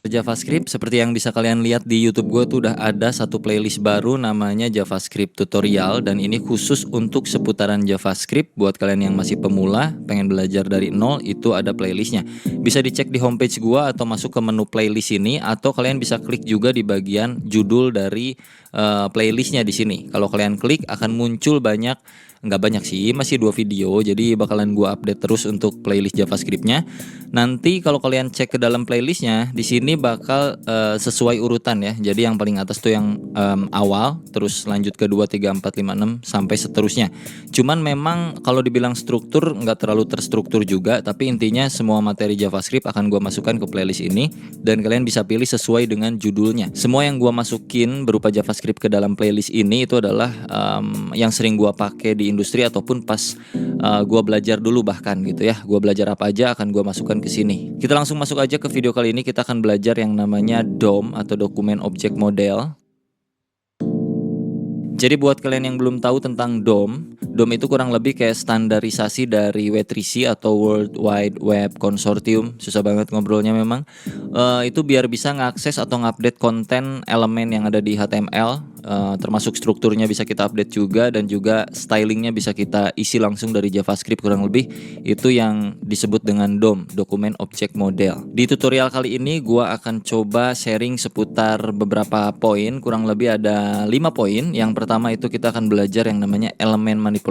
ke JavaScript. Seperti yang bisa kalian lihat di YouTube gue tuh udah ada satu playlist baru namanya JavaScript Tutorial, dan ini khusus untuk seputaran JavaScript. Buat kalian yang masih pemula, pengen belajar dari nol, itu ada playlistnya. Bisa dicek di homepage gue atau masuk ke menu playlist ini, atau kalian bisa klik juga di bagian judul dari playlistnya di sini. Kalau kalian klik akan muncul nggak banyak sih, masih 2 video, jadi bakalan gua update terus untuk playlist JavaScript-nya. Nanti kalau kalian cek ke dalam playlistnya, di sini bakal sesuai urutan ya. Jadi yang paling atas tuh yang awal, terus lanjut ke 2, 3, 4, 5, 6 sampai seterusnya. Cuman memang kalau dibilang struktur nggak terlalu terstruktur juga, tapi intinya semua materi JavaScript akan gua masukkan ke playlist ini, dan kalian bisa pilih sesuai dengan judulnya. Semua yang gua masukin berupa JavaScript ke dalam playlist ini itu adalah yang sering gua pakai di industri ataupun pas gua belajar dulu bahkan gitu ya. Gua belajar apa aja akan gua masukkan ke sini. Kita langsung masuk aja ke video kali ini. Kita akan belajar yang namanya DOM atau Dokumen Object Model. Jadi buat kalian yang belum tahu tentang DOM itu kurang lebih kayak standarisasi dari W3C atau World Wide Web Consortium. Susah banget ngobrolnya memang. Itu biar bisa ngakses atau ngupdate konten elemen yang ada di HTML, termasuk strukturnya bisa kita update juga, dan juga stylingnya bisa kita isi langsung dari JavaScript kurang lebih. Itu yang disebut dengan DOM, Dokumen Object Model. Di tutorial kali ini gua akan coba sharing seputar beberapa poin, kurang lebih ada 5 poin. Yang pertama itu kita akan belajar yang namanya elemen manipulation.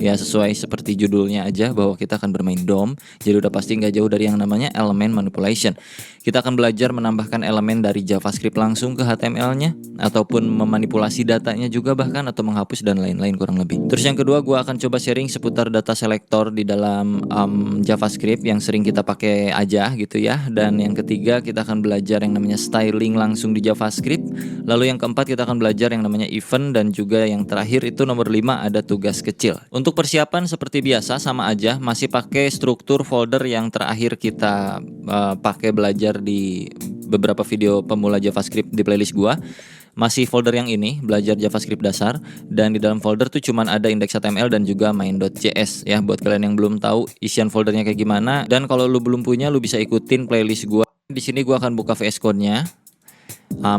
Ya, sesuai seperti judulnya aja bahwa kita akan bermain DOM. Jadi udah pasti nggak jauh dari yang namanya elemen manipulation. Kita akan belajar menambahkan elemen dari JavaScript langsung ke HTML-nya, ataupun memanipulasi datanya juga bahkan, atau menghapus dan lain-lain kurang lebih. Terus yang kedua, gue akan coba sharing seputar data selector di dalam JavaScript yang sering kita pakai aja gitu ya. Dan yang ketiga, kita akan belajar yang namanya styling langsung di JavaScript. Lalu yang keempat, kita akan belajar yang namanya event, dan juga yang terakhir itu nomor 5 ada tugas kecil. Untuk persiapan seperti biasa sama aja, masih pakai struktur folder yang terakhir kita pakai belajar di beberapa video pemula JavaScript di playlist gua. Masih folder yang ini, belajar JavaScript dasar, dan di dalam folder tuh cuman ada index.html dan juga main.js ya. Buat kalian yang belum tahu isian foldernya kayak gimana, dan kalau lu belum punya, lu bisa ikutin playlist gua. Di sini gua akan buka VS Code-nya.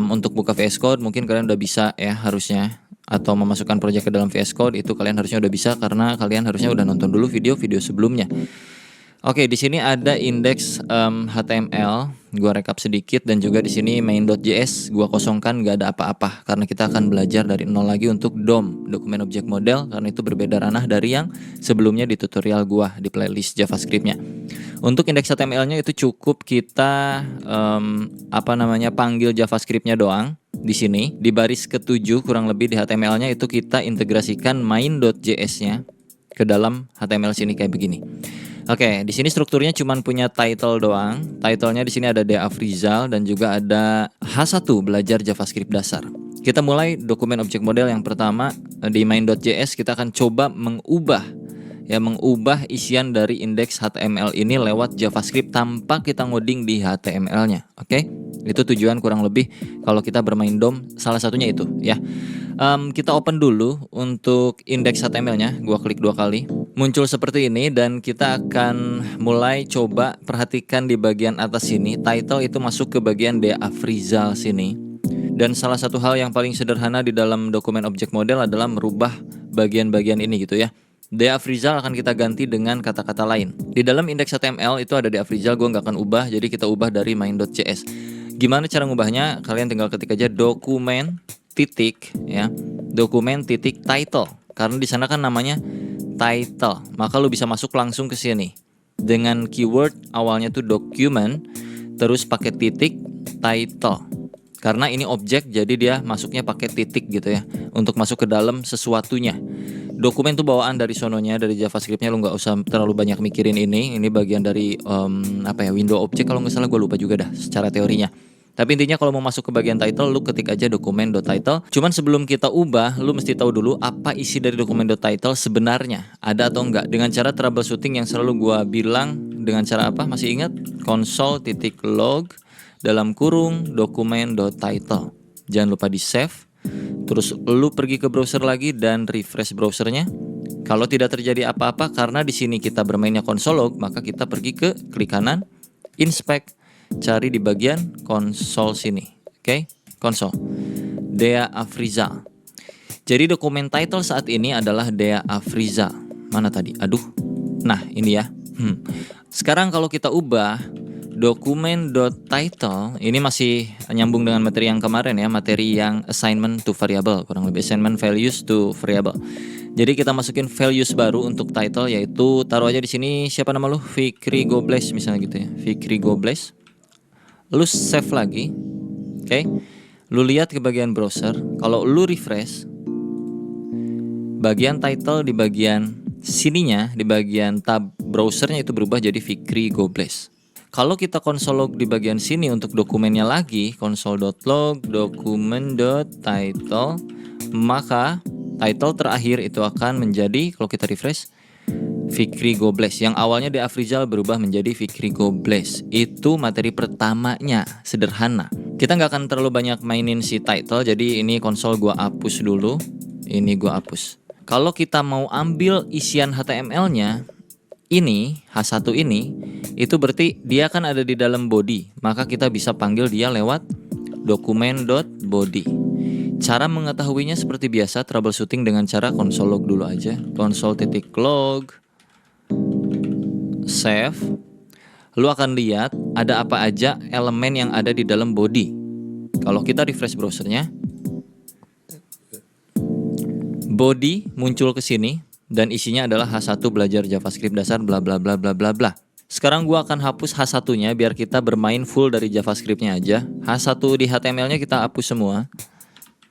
Untuk buka VS Code mungkin kalian udah bisa ya harusnya, atau memasukkan project ke dalam VS Code itu kalian harusnya udah bisa karena kalian harusnya udah nonton dulu video-video sebelumnya. Oke, di sini ada indeks HTML, gua rekap sedikit, dan juga di sini main.js gua kosongkan, gak ada apa-apa karena kita akan belajar dari nol lagi untuk DOM, Dokumen Object Model, karena itu berbeda ranah dari yang sebelumnya di tutorial gua di playlist JavaScript-nya. Untuk indeks HTML-nya itu cukup kita panggil JavaScript-nya doang. Di sini di baris ke-7 kurang lebih di HTML-nya itu kita integrasikan main.js-nya ke dalam HTML sini kayak begini. Oke, di sini strukturnya cuma punya title doang. Title-nya di sini ada D. Afrizal dan juga ada H1 belajar JavaScript dasar. Kita mulai dokumen object model yang pertama di main.js. Kita akan coba mengubah isian dari indeks HTML ini lewat JavaScript tanpa kita ngoding di HTML-nya. Oke, itu tujuan kurang lebih kalau kita bermain DOM, salah satunya itu ya. Kita open dulu untuk indeks HTML-nya. Gua klik 2 kali. Muncul seperti ini, dan kita akan mulai coba perhatikan di bagian atas sini. Title itu masuk ke bagian D. Afrizal sini. Dan salah satu hal yang paling sederhana di dalam dokumen object model adalah merubah bagian-bagian ini gitu ya. D. Afrizal akan kita ganti dengan kata-kata lain. Di dalam indeks HTML itu ada D. Afrizal, gue nggak akan ubah, jadi kita ubah dari main.js. Gimana cara ngubahnya? Kalian tinggal ketik aja dokumen titik title, karena di sana kan namanya title, maka lu bisa masuk langsung ke sini dengan keyword awalnya tuh document, terus pakai titik title, karena ini objek jadi dia masuknya pakai titik gitu ya, untuk masuk ke dalam sesuatunya. Dokumen tuh bawaan dari sononya, dari JavaScript-nya, lu nggak usah terlalu banyak mikirin ini bagian dari window object kalau nggak salah, gue lupa juga dah secara teorinya. Tapi intinya kalau mau masuk ke bagian title, lu ketik aja dokumen.title. Cuman sebelum kita ubah, lu mesti tahu dulu apa isi dari dokumen.title sebenarnya, ada atau enggak, dengan cara troubleshooting yang selalu gua bilang. Dengan cara apa? Masih ingat? console.log dalam kurung dokumen.title. Jangan lupa di save. Terus lu pergi ke browser lagi dan refresh browsernya. Kalau tidak terjadi apa-apa, karena di sini kita bermainnya console log, maka kita pergi ke klik kanan, inspect. cari di bagian konsol sini. Oke, konsol. Dea Afriza. Jadi dokumen title saat ini adalah Dea Afriza. Mana tadi? Aduh. Nah, ini ya. Sekarang kalau kita ubah dokumen.title, ini masih nyambung dengan materi yang kemarin ya, materi yang assignment to variable, kurang lebih assignment values to variable. Jadi kita masukin values baru untuk title, yaitu taruh aja di sini siapa nama lu? Fikri Gobles misalnya gitu ya. Fikri Gobles. Lu save lagi. Oke. Lu lihat ke bagian browser, kalau lu refresh, bagian title di bagian sininya, di bagian tab browsernya itu berubah jadi Fikri Gobles. Kalau kita console log di bagian sini untuk dokumennya lagi, console.log dokumen.title, maka title terakhir itu akan menjadi, kalau kita refresh, Fikri Gobles. Yang awalnya Dea Afrizal berubah menjadi Fikri Gobles. Itu materi pertamanya, sederhana. Kita nggak akan terlalu banyak mainin si title, jadi ini konsol gua hapus dulu. Ini gua hapus. Kalau kita mau ambil isian HTML-nya, ini H1 ini, itu berarti dia kan ada di dalam body, maka kita bisa panggil dia lewat dokumen.body. Cara mengetahuinya seperti biasa, troubleshooting dengan cara console log dulu aja. Console.log save. Lu akan lihat ada apa aja elemen yang ada di dalam body. Kalau kita refresh browsernya, body muncul ke sini dan isinya adalah H1 belajar JavaScript dasar bla bla bla bla bla bla. Sekarang gua akan hapus H1-nya biar kita bermain full dari JavaScript-nya aja. H1 di HTML-nya kita hapus semua.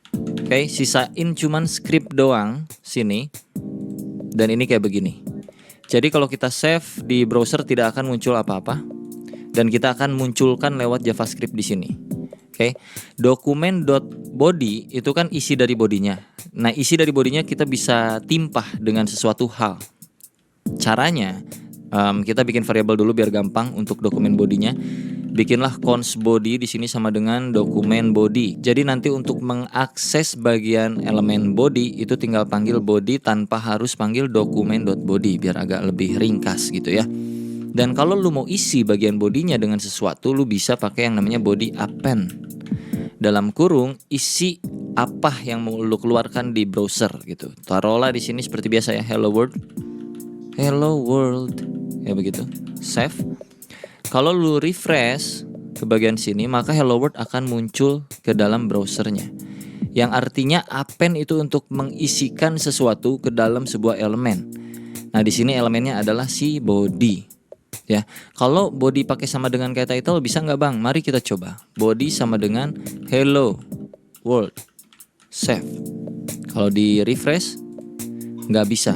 Oke, sisain cuman script doang sini. Dan ini kayak begini. Jadi kalau kita save di browser tidak akan muncul apa-apa. Dan kita akan munculkan lewat JavaScript di sini. Oke, dokumen.body itu kan isi dari bodinya. Nah, isi dari bodinya kita bisa timpah dengan sesuatu hal. Caranya, kita bikin variabel dulu biar gampang untuk dokumen bodinya. Bikinlah cons body di sini sama dengan dokumen body. Jadi nanti untuk mengakses bagian elemen body itu tinggal panggil body tanpa harus panggil dokumen.body biar agak lebih ringkas gitu ya. Dan kalau lu mau isi bagian bodinya dengan sesuatu, lu bisa pakai yang namanya body append. Dalam kurung isi apa yang mau lu keluarkan di browser gitu. Taruhlah di sini seperti biasa ya, hello world. Hello world. Ya begitu. Save. Kalau lu refresh ke bagian sini, maka hello world akan muncul ke dalam browsernya. Yang artinya append itu untuk mengisikan sesuatu ke dalam sebuah elemen. Nah, di sini elemennya adalah si body. Ya, kalau body pakai sama dengan kayak title bisa nggak bang? Mari kita coba. Body sama dengan hello world. Save. Kalau di refresh nggak bisa.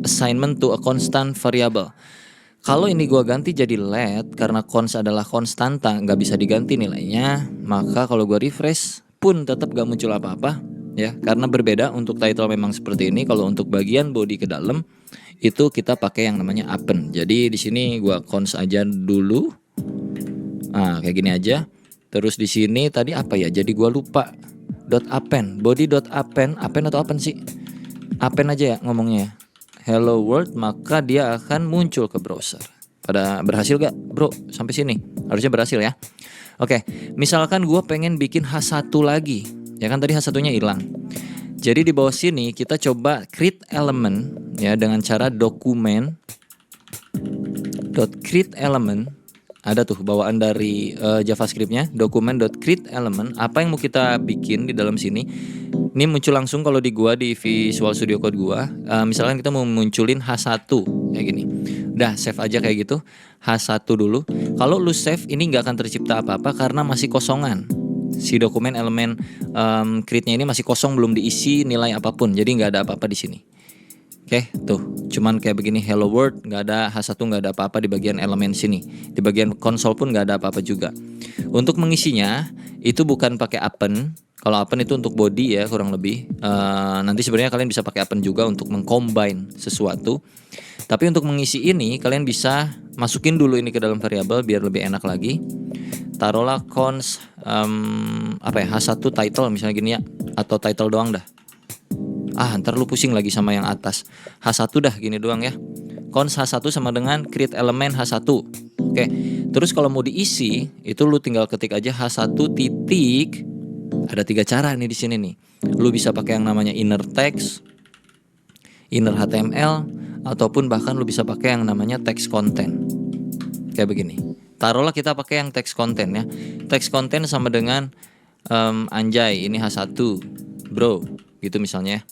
Assignment to a constant variable. Kalau ini gua ganti jadi let karena cons adalah konstanta, nggak bisa diganti nilainya, maka kalau gua refresh pun tetap nggak muncul apa-apa ya, karena berbeda. Untuk title memang seperti ini. Kalau untuk bagian body ke dalam itu kita pakai yang namanya append. Jadi di sini gua cons aja dulu. Nah, kayak gini aja. Terus di sini tadi apa ya? Jadi gua lupa. .append, body.append, append atau append sih? Append aja ya ngomongnya ya. Hello world, maka dia akan muncul ke browser. Pada berhasil gak bro sampai sini? Harusnya berhasil ya. Oke, misalkan gua pengen bikin H1 lagi. Ya kan tadi H1-nya hilang. Jadi di bawah sini kita coba create element ya dengan cara dokumen.create element. Ada tuh bawaan dari JavaScript-nya, dokumen.create element. Apa yang mau kita bikin di dalam sini? Ini muncul langsung kalau di gua di Visual Studio Code gua. Misalkan kita mau munculin H1 kayak gini. Udah save aja kayak gitu. H1 dulu. Kalau lu save ini nggak akan tercipta apa-apa karena masih kosongan. Si dokumen elemen create-nya ini masih kosong, belum diisi nilai apapun. Jadi nggak ada apa-apa di sini. Oke, tuh. Cuman kayak begini hello world, nggak ada H1, nggak ada apa-apa di bagian elemen sini. Di bagian konsol pun nggak ada apa-apa juga. Untuk mengisinya itu bukan pakai append. Kalau append itu untuk body ya kurang lebih. Nanti sebenarnya kalian bisa pakai append juga untuk mengcombine sesuatu. Tapi untuk mengisi ini kalian bisa masukin dulu ini ke dalam variabel biar lebih enak lagi. Taruhlah cons H1 title misalnya gini ya, atau title doang dah. Ntar lu pusing lagi sama yang atas. H1 dah gini doang ya. Cons H1 sama dengan create element H1. Oke. Terus kalau mau diisi, itu lu tinggal ketik aja H1 titik. Ada 3 cara nih di sini nih. Lu bisa pakai yang namanya inner text, inner HTML, ataupun bahkan lu bisa pakai yang namanya text content. Kayak begini. Taruhlah kita pakai yang text content ya. Text content sama dengan anjay ini H1 bro gitu misalnya.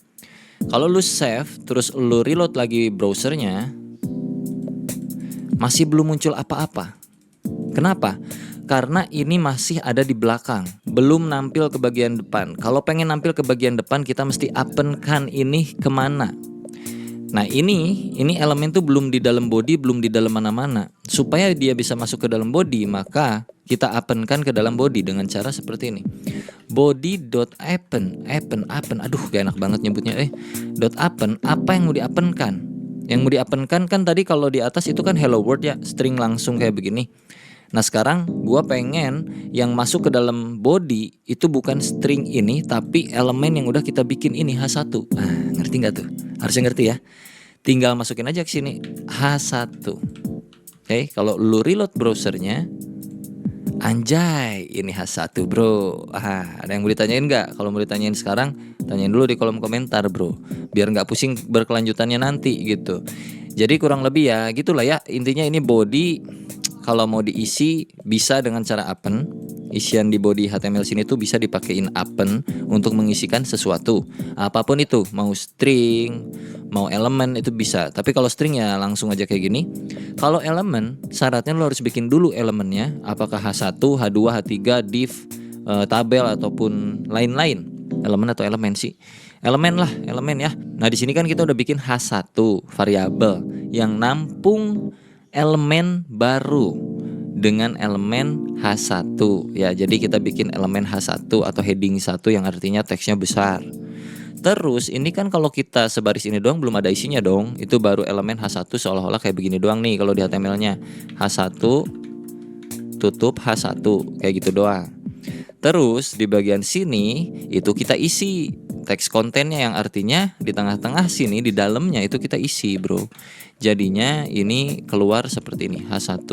Kalau lu save terus lu reload lagi browsernya, masih belum muncul apa-apa. Kenapa? Karena ini masih ada di belakang, belum nampil ke bagian depan. Kalau pengen nampil ke bagian depan, kita mesti append-kan ini kemana. Nah ini elemen tuh belum di dalam body, belum di dalam mana-mana. Supaya dia bisa masuk ke dalam body, maka kita append-kan ke dalam body dengan cara seperti ini. Body.append, aduh gak enak banget nyebutnya. .append, apa yang mau di-append-kan? Yang mau di-append-kan kan tadi kalau di atas itu kan hello world ya, string langsung kayak begini. Nah sekarang gua pengen yang masuk ke dalam body itu bukan string ini, tapi elemen yang udah kita bikin ini H1. Ngerti nggak tuh? Harusnya ngerti ya. Tinggal masukin aja ke sini H1. Oke, kalau lu reload browsernya, anjay ini H1 bro. Ada yang mau ditanyain nggak? Kalau mau ditanyain sekarang, tanyain dulu di kolom komentar bro, biar nggak pusing berkelanjutannya nanti gitu. Jadi kurang lebih ya gitulah ya, intinya ini body. Kalau mau diisi bisa dengan cara append. Isian di body HTML sini tuh bisa dipakein append untuk mengisikan sesuatu. Apapun itu, mau string, mau elemen itu bisa. Tapi kalau string ya langsung aja kayak gini. Kalau elemen, syaratnya lo harus bikin dulu elemennya. Apakah H1, H2, H3, div, tabel ataupun lain-lain. Elemen atau elemen sih? Elemen lah, elemen ya. Nah di sini kan kita udah bikin H1 variabel yang nampung elemen baru dengan elemen H1 ya. Jadi kita bikin elemen H1 atau heading 1 yang artinya teksnya besar. Terus ini kan kalau kita sebaris ini doang belum ada isinya dong. Itu baru elemen H1 seolah-olah kayak begini doang nih kalau di HTML-nya. H1 tutup H1 kayak gitu doang. Terus di bagian sini itu kita isi teks kontennya yang artinya di tengah-tengah sini di dalamnya itu kita isi bro. Jadinya ini keluar seperti ini H1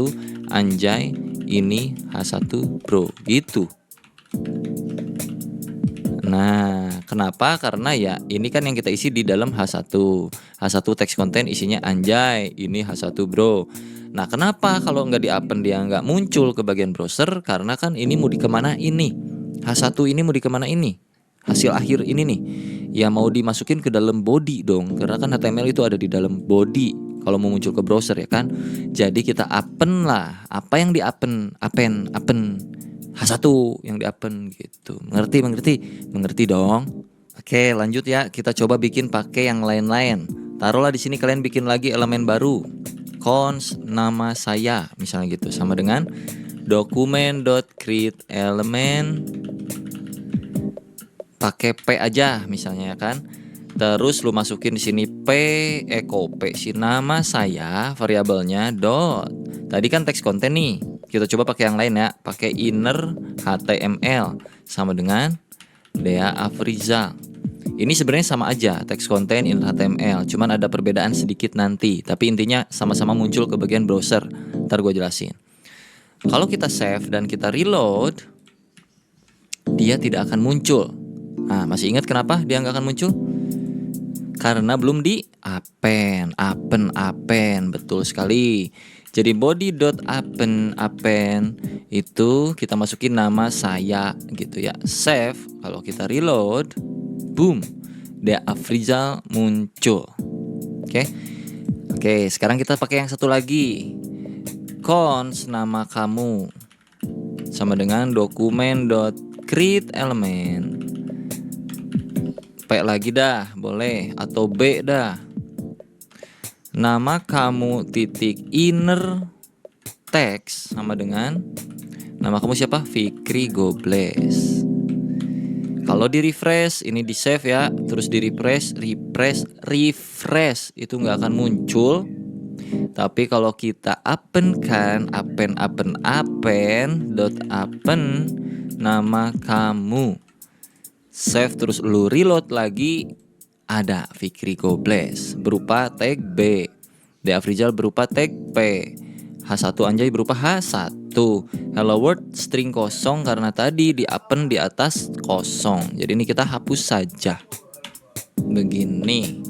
anjay ini H1 bro gitu. Nah kenapa? Karena ya ini kan yang kita isi di dalam H1. H1 teks konten isinya anjay ini H1 bro. Nah kenapa kalau nggak di-append dia nggak muncul ke bagian browser? Karena kan ini mau dikemana ini? H1 ini mau dikemana ini? Hasil akhir ini nih ya mau dimasukin ke dalam body dong. Karena kan HTML itu ada di dalam body kalau mau muncul ke browser ya kan. Jadi kita append lah. Apa yang di-append? Append H1 yang di-append gitu. Mengerti dong. Oke lanjut ya. Kita coba bikin pakai yang lain-lain. Taruhlah di sini kalian bikin lagi elemen baru. Cons nama saya misalnya gitu, sama dengan document.createElement pakai P aja misalnya ya kan. Terus lu masukin di sini P copy si nama saya variabelnya dot. Tadi kan teks konten nih. Kita coba pakai yang lain ya, pakai inner HTML sama dengan Dea Afrizal. Ini sebenarnya sama aja, teks konten inner HTML, cuman ada perbedaan sedikit nanti. Tapi intinya sama-sama muncul ke bagian browser. Ntar gue jelasin. Kalau kita save dan kita reload, dia tidak akan muncul. Nah, masih ingat kenapa dia nggak akan muncul? Karena belum di append, betul sekali. Jadi body.append itu kita masukin nama saya gitu ya. Save, kalau kita reload, boom, Dea Afrizal muncul. Oke, sekarang kita pakai yang satu lagi. Cons nama kamu sama dengan document.createElement. P lagi dah, boleh, atau B dah. Nama kamu titik inner text sama dengan nama kamu siapa? Fikri Gobles. Kalau di refresh, ini di save ya, terus di refresh itu nggak akan muncul. Tapi kalau kita append nama kamu, save terus lu reload lagi, ada Fikri Gobles berupa tag B, Dea Afrizal berupa tag P, H1 anjay berupa H1. Tuh, hello world string kosong karena tadi di append di atas kosong. Jadi ini kita hapus saja. Begini.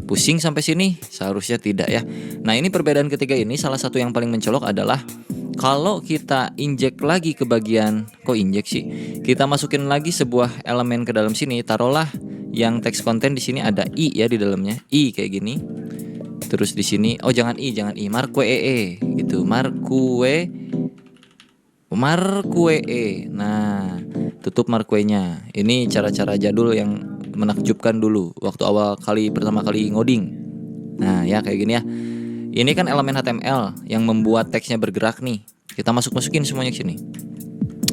Pusing sampai sini? Seharusnya tidak ya. Nah, ini perbedaan ketiga ini salah satu yang paling mencolok adalah kalau kita injek lagi ke bagian, kok injek sih? Kita masukin lagi sebuah elemen ke dalam sini, taruhlah yang text content di sini ada i ya di dalamnya. I kayak gini. Terus di sini, oh jangan i, marquee gitu. Marquee. Nah, tutup marquee-nya. Ini cara-cara jadul yang menakjubkan dulu waktu pertama kali ngoding. Nah, ya kayak gini ya. Ini kan elemen HTML yang membuat teksnya bergerak nih. Kita masukin semuanya ke sini.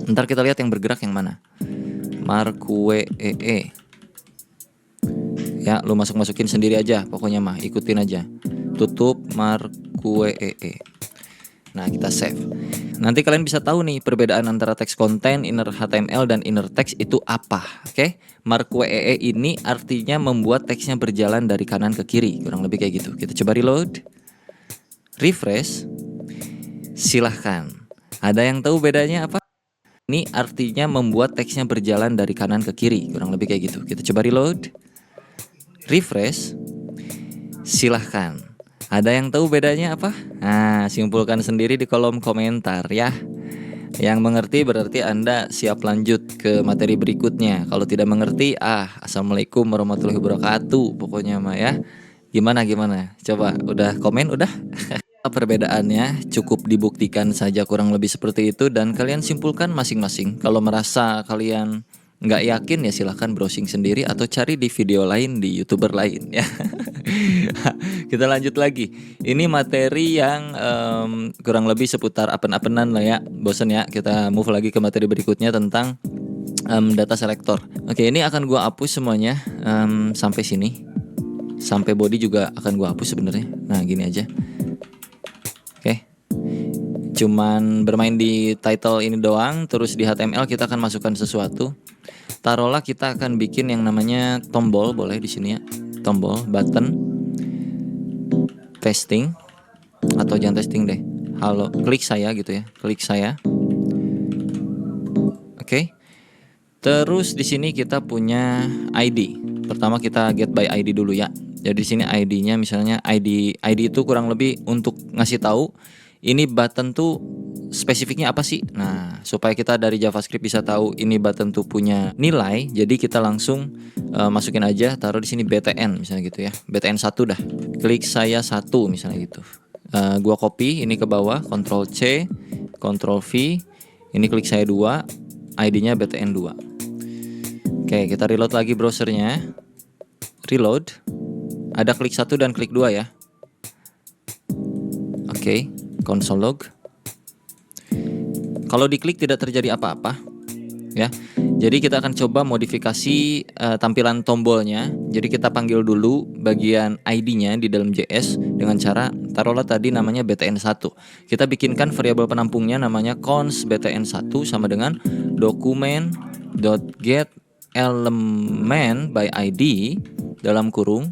Ntar kita lihat yang bergerak yang mana. Marquee. Ya, lu masukin sendiri aja, pokoknya mah ikutin aja. Tutup marquee. Nah, kita save. Nanti kalian bisa tahu nih perbedaan antara text content, inner HTML dan inner text itu apa. Oke? Marquee ini artinya membuat teksnya berjalan dari kanan ke kiri, kurang lebih kayak gitu. Kita coba reload. Refresh. Silahkan. Ada yang tahu bedanya apa? Ini artinya membuat teksnya berjalan dari kanan ke kiri, kurang lebih kayak gitu. Kita coba reload. Refresh. Silahkan. Ada yang tahu bedanya apa? Nah, simpulkan sendiri di kolom komentar ya. Yang mengerti berarti Anda siap lanjut ke materi berikutnya. Kalau tidak mengerti, assalamualaikum warahmatullahi wabarakatuh. Pokoknya mah ya. Gimana? Coba, udah komen udah? Perbedaannya cukup dibuktikan saja kurang lebih seperti itu dan kalian simpulkan masing-masing. Kalau merasa kalian nggak yakin ya silahkan browsing sendiri atau cari di video lain di YouTuber lain ya. Kita lanjut lagi. Ini materi yang kurang lebih seputar apen-apenan lah ya. Bosen ya. Kita move lagi ke materi berikutnya tentang data selector. Oke, ini akan gua hapus semuanya sampai sini. Sampai body juga akan gua hapus sebenarnya. Nah, gini aja. Oke. Cuman bermain di title ini doang. Terus di HTML kita akan masukkan sesuatu. Taruhlah kita akan bikin yang namanya tombol, boleh di sini ya. Tombol, button, testing, atau jangan testing deh. Halo, klik saya gitu ya. Klik saya. Oke. Terus di sini kita punya ID. Pertama kita get by ID dulu ya. Jadi di sini ID-nya misalnya ID itu kurang lebih untuk ngasih tahu ini button tuh spesifiknya apa sih. Nah, supaya kita dari JavaScript bisa tahu ini button tuh punya nilai, jadi kita langsung masukin aja, taruh di sini btn misalnya gitu ya. btn 1 dah. Klik saya 1 misalnya gitu. Gua copy ini ke bawah, Ctrl C, Ctrl V. Ini klik saya 2, ID-nya btn 2. Oke, kita reload lagi browsernya. Reload. Ada klik 1 dan klik 2 ya. Oke, console log. Kalau diklik tidak terjadi apa-apa ya. Jadi kita akan coba modifikasi tampilan tombolnya. Jadi kita panggil dulu bagian ID-nya di dalam JS dengan cara taruhlah tadi namanya btn1. Kita bikinkan variabel penampungnya namanya const btn1 sama dengan document.get element by ID dalam kurung.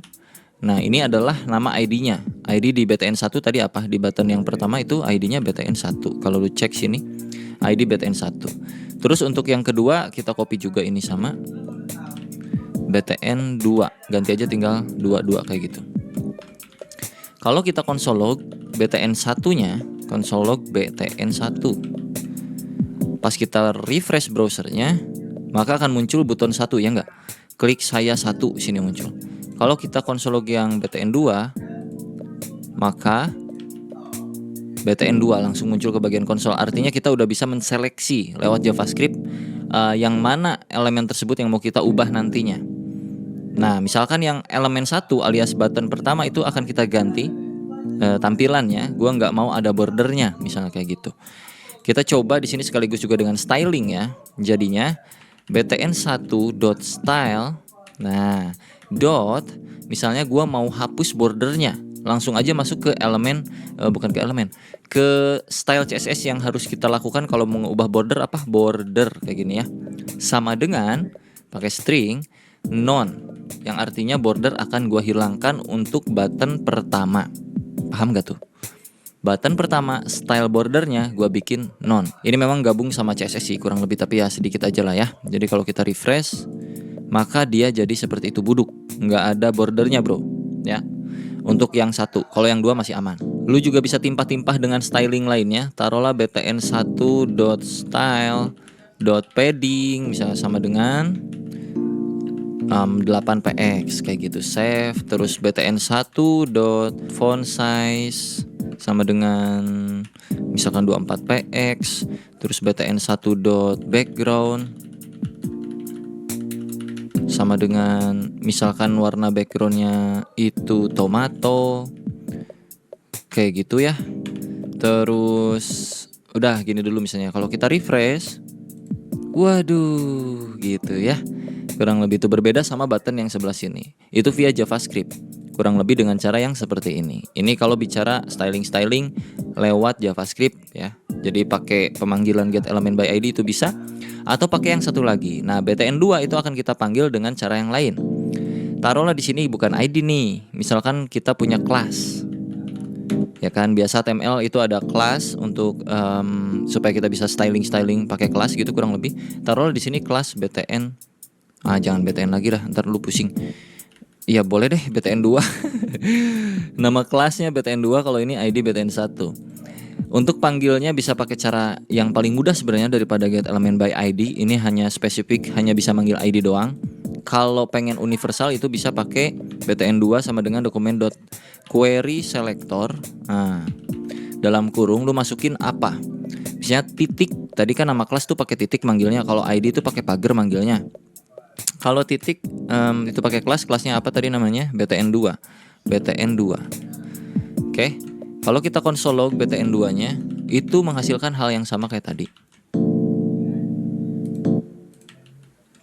Nah, ini adalah nama ID-nya. ID di btn1 tadi apa? Di button yang pertama itu ID-nya btn1. Kalau lu cek sini, ID btn1. Terus untuk yang kedua kita copy juga ini sama btn2. Ganti aja tinggal 22 kayak gitu. Kalau kita console log btn1-nya, console log btn1. Pas kita refresh browsernya, maka akan muncul button 1 ya enggak? Klik saya 1 sini muncul. Kalau kita console log yang btn2, maka btn2 langsung muncul ke bagian konsol. Artinya kita udah bisa menseleksi lewat JavaScript yang mana elemen tersebut yang mau kita ubah nantinya. Nah, misalkan yang elemen 1 alias button pertama itu akan kita ganti tampilannya. Gua nggak mau ada bordernya, misalnya kayak gitu. Kita coba di sini sekaligus juga dengan styling ya. Jadinya btn1.style. Nah, dot misalnya gua mau hapus bordernya. Langsung aja masuk ke elemen ke style CSS yang harus kita lakukan kalau mau mengubah border apa? Border kayak gini ya. Sama dengan pakai string none yang artinya border akan gua hilangkan untuk button pertama. Paham gak tuh? Button pertama style bordernya gua bikin none. Ini memang gabung sama CSS sih kurang lebih, tapi ya sedikit aja lah ya. Jadi kalau kita refresh, maka dia jadi seperti itu buduk, nggak ada bordernya bro ya. Untuk yang satu, kalau yang dua masih aman. Lu juga bisa timpah-timpah dengan styling lainnya. Taruhlah btn1.style.padding misalnya sama dengan 8px kayak gitu, save. Terus btn1.font size sama dengan misalkan 24px. Terus btn1.background sama dengan misalkan warna backgroundnya itu tomato kayak gitu ya. Terus udah gini dulu misalnya. Kalau kita refresh, waduh gitu ya. Kurang lebih itu berbeda sama button yang sebelah sini. Itu via JavaScript. Kurang lebih dengan cara yang seperti ini. Ini kalau bicara styling lewat JavaScript ya. Jadi pakai pemanggilan getElementById itu bisa, atau pakai yang satu lagi. Nah, btn2 itu akan kita panggil dengan cara yang lain. Taruhlah di sini bukan ID nih. Misalkan kita punya kelas. Ya kan, biasa HTML itu ada kelas untuk supaya kita bisa styling pakai kelas gitu kurang lebih. Taruhlah di sini kelas btn. Jangan btn lagi lah, ntar lu pusing. Ya boleh deh btn2. Nama kelasnya btn2, kalau ini ID btn1. Untuk panggilnya bisa pakai cara yang paling mudah sebenarnya daripada getElementById. Ini hanya spesifik, hanya bisa manggil ID doang. Kalau pengen universal itu bisa pakai btn2 sama dengan dokumen.querySelector. Nah, dalam kurung lu masukin apa? Misalnya titik. Tadi kan nama kelas tuh pakai titik manggilnya. Kalau ID itu pakai pagar manggilnya. Kalau titik itu pakai kelasnya apa tadi namanya? btn2. Oke. Kalau kita konsol log btn2-nya itu menghasilkan hal yang sama kayak tadi.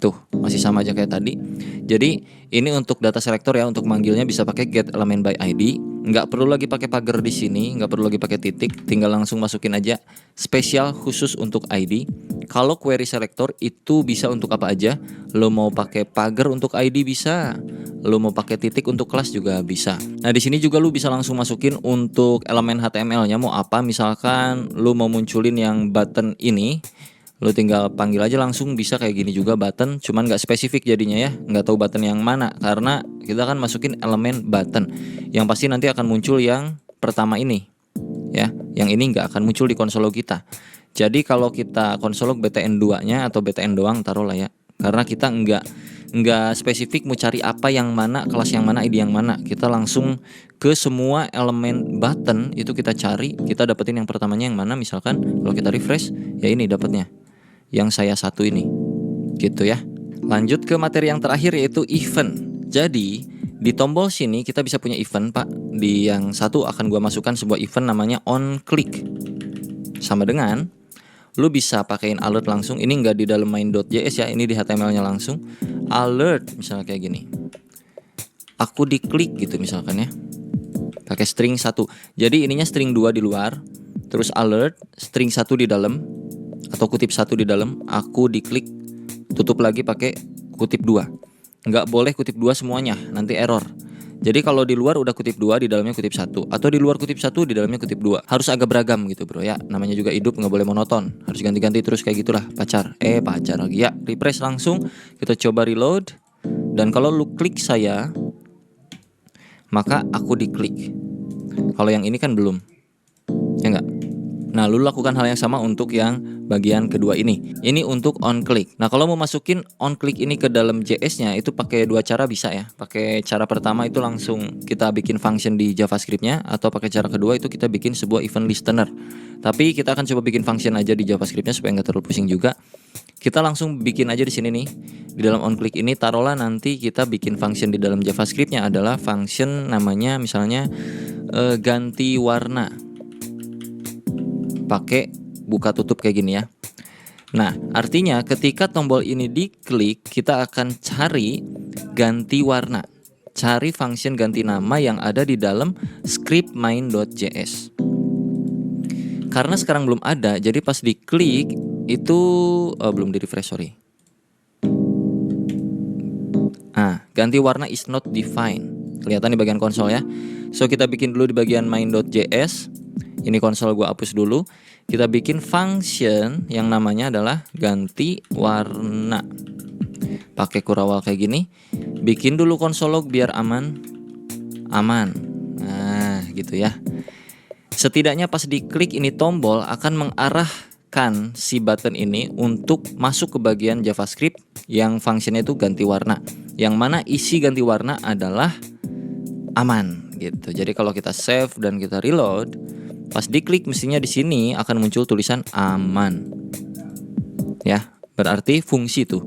Tuh, masih sama aja kayak tadi. Jadi, ini untuk data selector ya, untuk manggilnya bisa pakai getElementById. Nggak perlu lagi pakai pagar di sini, nggak perlu lagi pakai titik, tinggal langsung masukin aja spesial khusus untuk ID. Kalau query selector itu bisa untuk apa aja. Lo mau pakai pagar untuk ID bisa. Lo mau pakai titik untuk kelas juga bisa. Nah, di sini juga lo bisa langsung masukin untuk elemen HTML-nya mau apa. Misalkan lo mau munculin yang button ini, lo tinggal panggil aja langsung, bisa kayak gini juga button, cuman nggak spesifik jadinya ya, nggak tahu button yang mana karena kita akan masukin elemen button. Yang pasti nanti akan muncul yang pertama ini ya, yang ini nggak akan muncul di konsol log kita. Jadi kalau kita konsol log btn2-nya atau btn doang taruhlah ya, karena kita nggak spesifik mau cari apa yang mana, kelas yang mana, ID yang mana, kita langsung ke semua elemen button itu kita cari, kita dapetin yang pertamanya yang mana. Misalkan kalau kita refresh ya ini dapatnya yang saya satu ini gitu ya. Lanjut ke materi yang terakhir yaitu event. Jadi di tombol sini kita bisa punya event pak. Di yang satu akan gua masukkan sebuah event namanya onClick. Sama dengan lu bisa pakein alert langsung. Ini nggak di dalam main.js ya, ini di HTML-nya langsung. Alert misalnya kayak gini. Aku diklik gitu misalkan ya. Pakai string 1. Jadi ininya string 2 di luar, terus alert string 1 di dalam atau kutip 1 di dalam, aku diklik, tutup lagi pakai kutip 2. Nggak boleh kutip 2 semuanya, nanti error. Jadi kalau di luar udah kutip 2, di dalamnya kutip 1, atau di luar kutip 1, di dalamnya kutip 2. Harus agak beragam gitu bro ya. Namanya juga hidup, nggak boleh monoton. Harus ganti-ganti terus kayak gitulah. Pacar lagi ya. Refresh langsung. Kita coba reload. Dan kalau lu klik saya, maka aku diklik. Kalau yang ini kan belum. Ya enggak? Nah, lu lakukan hal yang sama untuk yang bagian kedua ini. Ini untuk onClick. Nah, kalau mau masukin onClick ini ke dalam JS-nya itu pakai dua cara bisa ya. Pakai cara pertama itu langsung kita bikin function di JavaScript-nya, atau pakai cara kedua itu kita bikin sebuah event listener. Tapi kita akan coba bikin function aja di JavaScript-nya supaya nggak terlalu pusing juga. Kita langsung bikin aja di sini nih. Di dalam onClick ini taruhlah nanti kita bikin function di dalam JavaScript-nya adalah function namanya misalnya ganti warna. Pakai buka tutup kayak gini ya. Nah, artinya ketika tombol ini diklik, kita akan cari ganti warna. Cari function ganti nama yang ada di dalam script main.js. Karena sekarang belum ada, jadi pas diklik itu belum di refresh, sorry. Ganti warna is not defined. Kelihatan di bagian konsol ya. So kita bikin dulu di bagian main.js. Ini konsol gua hapus dulu. Kita bikin function yang namanya adalah ganti warna. Pakai kurawal kayak gini. Bikin dulu konsol log biar aman. Nah, gitu ya. Setidaknya pas diklik ini tombol akan mengarahkan si button ini untuk masuk ke bagian JavaScript yang fungsinya itu ganti warna. Yang mana isi ganti warna adalah aman gitu. Jadi kalau kita save dan kita reload, pas diklik mestinya di sini akan muncul tulisan aman. Ya, berarti fungsi tuh.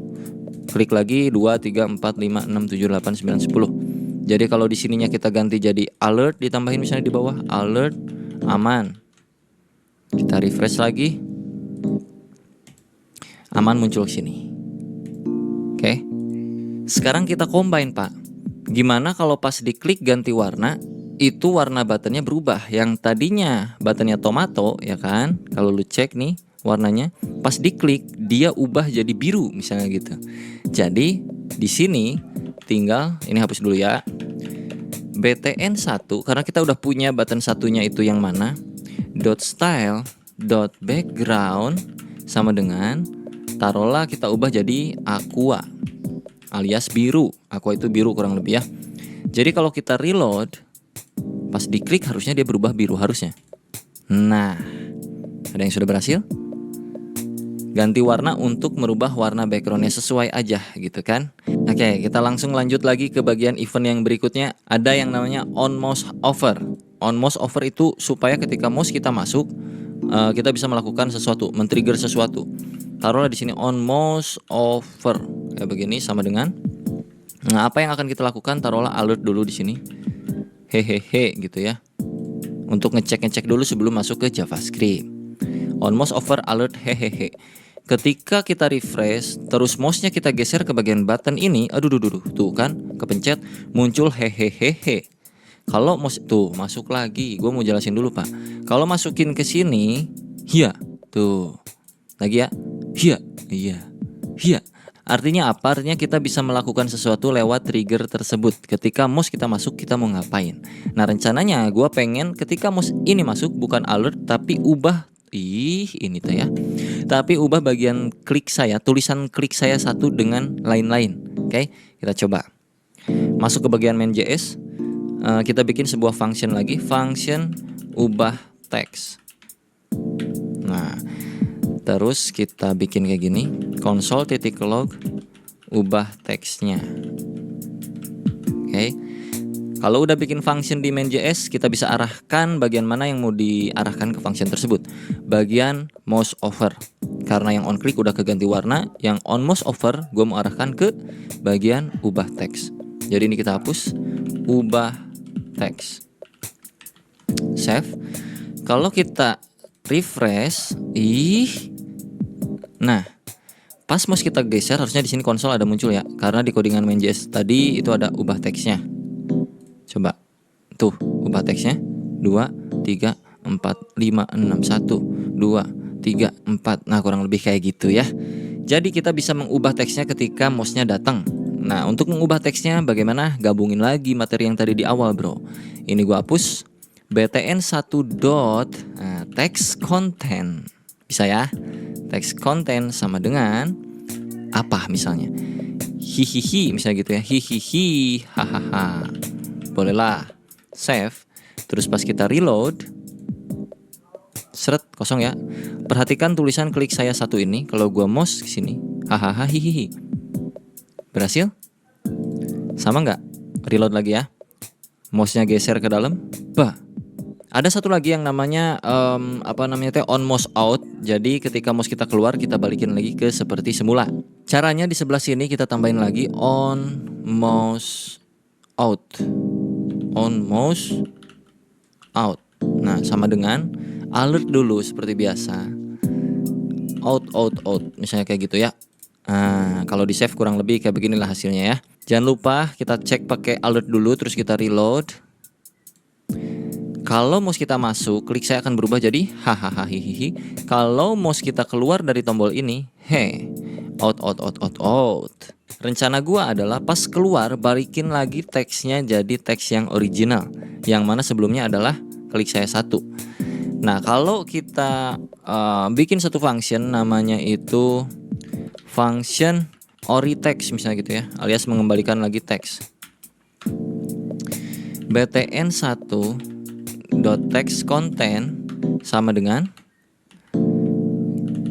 Klik lagi 2 3 4 5 6 7 8 9 10. Jadi kalau di sininya kita ganti jadi alert, ditambahin misalnya di bawah alert aman. Kita refresh lagi. Aman muncul ke sini. Oke. Sekarang kita combine, Pak. Gimana kalau pas diklik ganti warna, itu warna buttonnya berubah. Yang tadinya buttonnya tomato, ya kan? Kalau lu cek nih warnanya, pas diklik dia ubah jadi biru misalnya gitu. Jadi di sini tinggal ini hapus dulu ya. btn1 karena kita udah punya button satunya itu yang mana? .style.background sama dengan taruhlah kita ubah jadi aqua alias biru. Aqua itu biru kurang lebih ya. Jadi kalau kita reload, pas diklik harusnya dia berubah biru harusnya. Nah, ada yang sudah berhasil? Ganti warna untuk merubah warna backgroundnya sesuai aja gitu kan. Oke, kita langsung lanjut lagi ke bagian event yang berikutnya. Ada yang namanya on mouse over. On mouse over itu supaya ketika mouse kita masuk, kita bisa melakukan sesuatu, men-trigger sesuatu. Taruhlah di sini on mouse over kayak begini sama dengan. Nah, apa yang akan kita lakukan? Taruhlah alert dulu di sini. Hehehe gitu ya. Untuk ngecek dulu sebelum masuk ke JavaScript. On mouse over alert hehehe. Ketika kita refresh, terus mouse-nya kita geser ke bagian button ini, tuh kan, kepencet, muncul hehehehe. Kalau mouse tuh masuk lagi, gue mau jelasin dulu Pak. Kalau masukin ke sini, hiya, tuh, lagi ya, hiya, iya, hiya. Artinya apa? Artinya kita bisa melakukan sesuatu lewat trigger tersebut. Ketika mouse kita masuk, kita mau ngapain? Nah rencananya gue pengen ketika mouse ini masuk bukan alert tapi ubah. Ini tuh ya. Tapi ubah bagian klik saya, tulisan klik saya satu dengan lain-lain. Oke, kita coba. Masuk ke bagian main.js. Kita bikin sebuah function lagi. Function ubah teks. Nah, terus kita bikin kayak gini. Console.log ubah teksnya. Oke. Kalau udah bikin function di main.js, kita bisa arahkan bagian mana yang mau diarahkan ke function tersebut. Bagian mouse over. Karena yang on click udah keganti warna, yang on mouse over gue mau arahkan ke bagian ubah teks. Jadi ini kita hapus ubah teks. Save. Kalau kita refresh, nah, pas mouse kita geser harusnya di sini konsol ada muncul ya. Karena di codingan main.js tadi itu ada ubah teksnya. Coba tuh ubah teksnya 2, 3, 4, 5, 6, 1, 2, 3, 4. Nah kurang lebih kayak gitu ya. Jadi kita bisa mengubah teksnya ketika mouse-nya datang. Nah untuk mengubah teksnya bagaimana? Gabungin lagi materi yang tadi di awal bro. Ini gua hapus btn1 dot text content. Bisa ya. Text content sama dengan apa misalnya? Hihihi misalnya gitu ya. Hihihi hahaha. Bolehlah save. Terus pas kita reload, seret kosong ya. Perhatikan tulisan klik saya satu ini. Kalau gua mouse ke sini, hahaha hihihi. Berhasil? Sama nggak? Reload lagi ya. Mouse-nya geser ke dalam. Bah. Ada satu lagi yang namanya on mouse out. Jadi ketika mouse kita keluar, kita balikin lagi ke seperti semula. Caranya di sebelah sini kita tambahin lagi on mouse out. On mouse out. Nah sama dengan alert dulu seperti biasa. Out. Misalnya kayak gitu ya. Nah kalau di save kurang lebih kayak beginilah hasilnya ya. Jangan lupa kita cek pakai alert dulu. Terus kita reload. Kalau mouse kita masuk, klik saya akan berubah jadi hahaha hihihi. Kalau mouse kita keluar dari tombol ini, out. Rencana gua adalah pas keluar balikin lagi teksnya jadi teks yang original, yang mana sebelumnya adalah klik saya satu. Nah, kalau kita bikin satu function namanya itu function oriText misalnya gitu ya, alias mengembalikan lagi teks. btn1.textContent sama dengan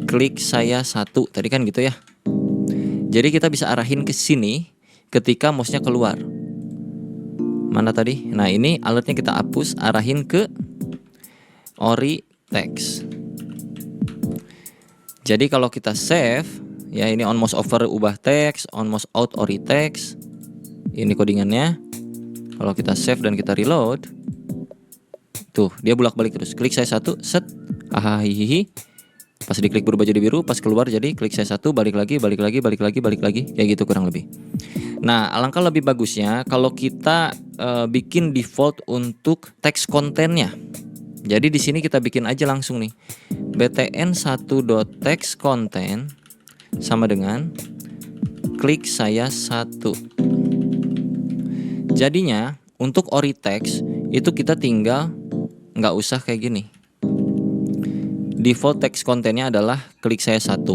klik saya 1 tadi kan gitu ya. Jadi kita bisa arahin ke sini ketika mouse-nya keluar. Mana tadi? Nah, ini alertnya kita hapus, arahin ke oriText. Jadi kalau kita save, ya ini on mouse over ubah teks, on mouse out oriText. Ini codingannya. Kalau kita save dan kita reload, tuh dia bolak-balik terus. Klik saya 1, set, hihihi. Pas diklik berubah jadi biru, pas keluar jadi klik saya 1, balik lagi, balik lagi, balik lagi, balik lagi, kayak gitu kurang lebih. Nah, alangkah lebih bagusnya kalau kita bikin default untuk teks kontennya. Jadi di sini kita bikin aja langsung nih. btn1.textContent sama dengan klik saya 1. Jadinya untuk oriText itu kita tinggal nggak usah kayak gini. Default teks kontennya adalah klik saya 1.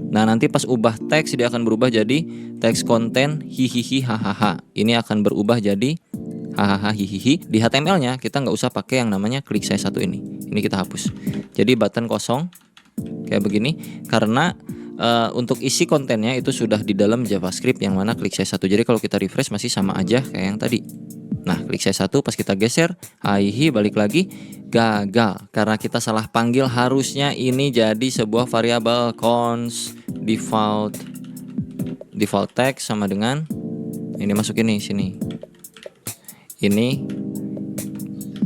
Nah, nanti pas ubah teks dia akan berubah jadi teks konten hihihi hahaha. Ini akan berubah jadi hahaha hihihi. Di HTML-nya kita nggak usah pakai yang namanya klik saya 1 ini. Ini kita hapus. Jadi button kosong kayak begini karena untuk isi kontennya itu sudah di dalam JavaScript yang mana klik saya 1. Jadi kalau kita refresh masih sama aja kayak yang tadi. Nah, klik saya 1 pas kita geser, hihi balik lagi, gagal karena kita salah panggil. Harusnya ini jadi sebuah variabel const default text sama dengan ini masuk ini sini. Ini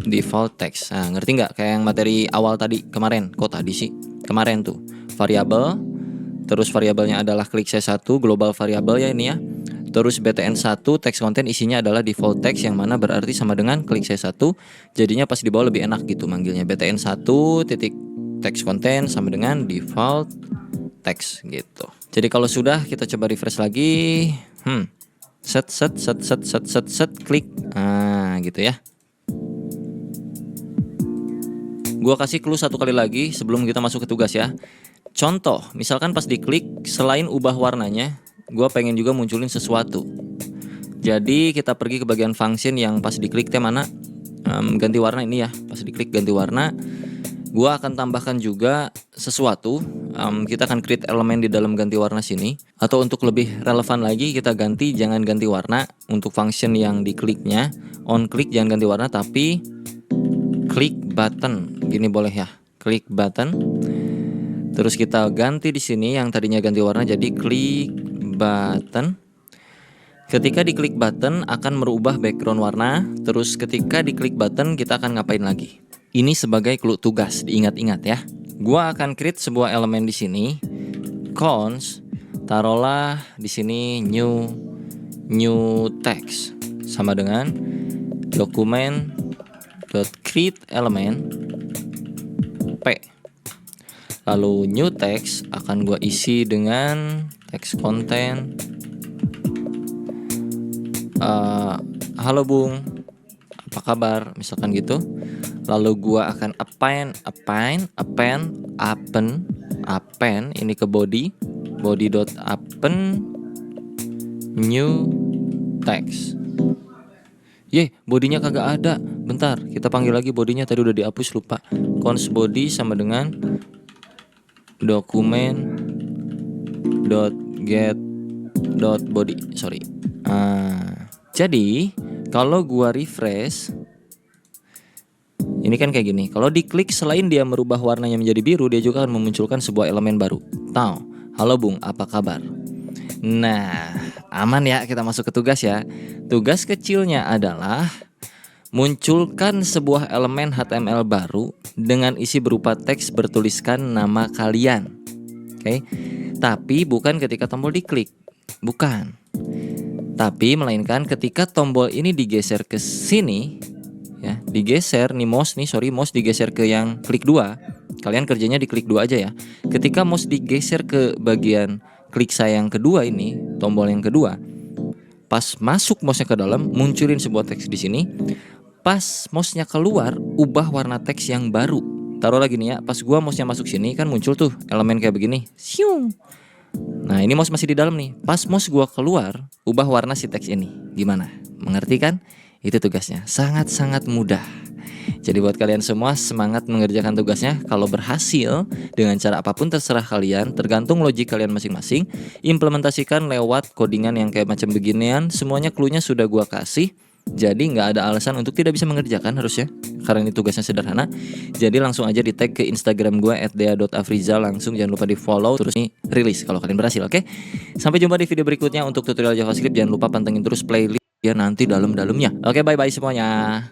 default text. Nah, ngerti nggak kayak yang materi awal tadi kemarin? Kok tadi sih? Kemarin tuh variabel, terus variabelnya adalah klik saya 1, global variabel ya ini ya. Terus btn1 text content isinya adalah default text yang mana berarti sama dengan klik saya 1. Jadinya pas di bawah lebih enak gitu manggilnya. btn1 titik text content sama dengan default text gitu. Jadi kalau sudah kita coba refresh lagi. Set klik. Nah, gitu ya. Gua kasih clue satu kali lagi sebelum kita masuk ke tugas ya. Contoh, misalkan pas diklik selain ubah warnanya, gue pengen juga munculin sesuatu. Jadi kita pergi ke bagian function yang pas diklik teh mana ganti warna ini ya. Pas diklik ganti warna, gue akan tambahkan juga sesuatu. Kita akan create elemen di dalam ganti warna sini. Atau untuk lebih relevan lagi kita ganti, jangan ganti warna untuk function yang dikliknya. On click jangan ganti warna tapi klik button. Gini boleh ya. Klik button. Terus kita ganti di sini yang tadinya ganti warna jadi klik button. Ketika diklik button akan merubah background warna. Terus ketika diklik button kita akan ngapain lagi? Ini sebagai clue tugas, diingat-ingat ya. Gua akan create sebuah elemen di sini. Const, taruhlah di sini new text sama dengan document.create element p. Lalu new text akan gua isi dengan text content. Halo Bung, apa kabar? Misalkan gitu. Lalu gua akan append ini ke body.append new text. Bodinya kagak ada. Bentar, kita panggil lagi bodinya, tadi udah dihapus lupa. Const body sama dengan document.get.body. Jadi kalau gua refresh, ini kan kayak gini. Kalau diklik selain dia merubah warnanya menjadi biru, dia juga akan memunculkan sebuah elemen baru. Halo Bung, apa kabar? Nah, aman ya, kita masuk ke tugas ya. Tugas kecilnya adalah munculkan sebuah elemen HTML baru dengan isi berupa teks bertuliskan nama kalian. Oke. Tapi bukan ketika tombol diklik. Bukan. Tapi melainkan ketika tombol ini digeser ke sini ya, digeser nih mouse digeser ke yang klik 2. Kalian kerjanya di klik 2 aja ya. Ketika mouse digeser ke bagian klik saya yang kedua ini, tombol yang kedua. Pas masuk mouse-nya ke dalam, munculin sebuah teks di sini. Pas mouse-nya keluar, ubah warna teks yang baru. taruh lagi nih ya, pas gua mouse-nya masuk sini kan muncul tuh elemen kayak begini. Siung. Nah, ini mouse masih di dalam nih. Pas mouse gua keluar, ubah warna si teks ini. Gimana? Mengerti kan? Itu tugasnya. Sangat-sangat mudah. Jadi buat kalian semua semangat mengerjakan tugasnya. Kalau berhasil dengan cara apapun terserah kalian, tergantung logik kalian masing-masing. Implementasikan lewat codingan yang kayak macam beginian. Semuanya cluenya sudah gua kasih. Jadi nggak ada alasan untuk tidak bisa mengerjakan harusnya, karena ini tugasnya sederhana. Jadi langsung aja di tag ke Instagram gue @dea.afrizal, langsung jangan lupa di follow, terus nih rilis kalau kalian berhasil. Oke, sampai jumpa di video berikutnya. Untuk tutorial JavaScript jangan lupa pantengin terus playlist ya nanti dalam-dalamnya. Oke, bye bye semuanya.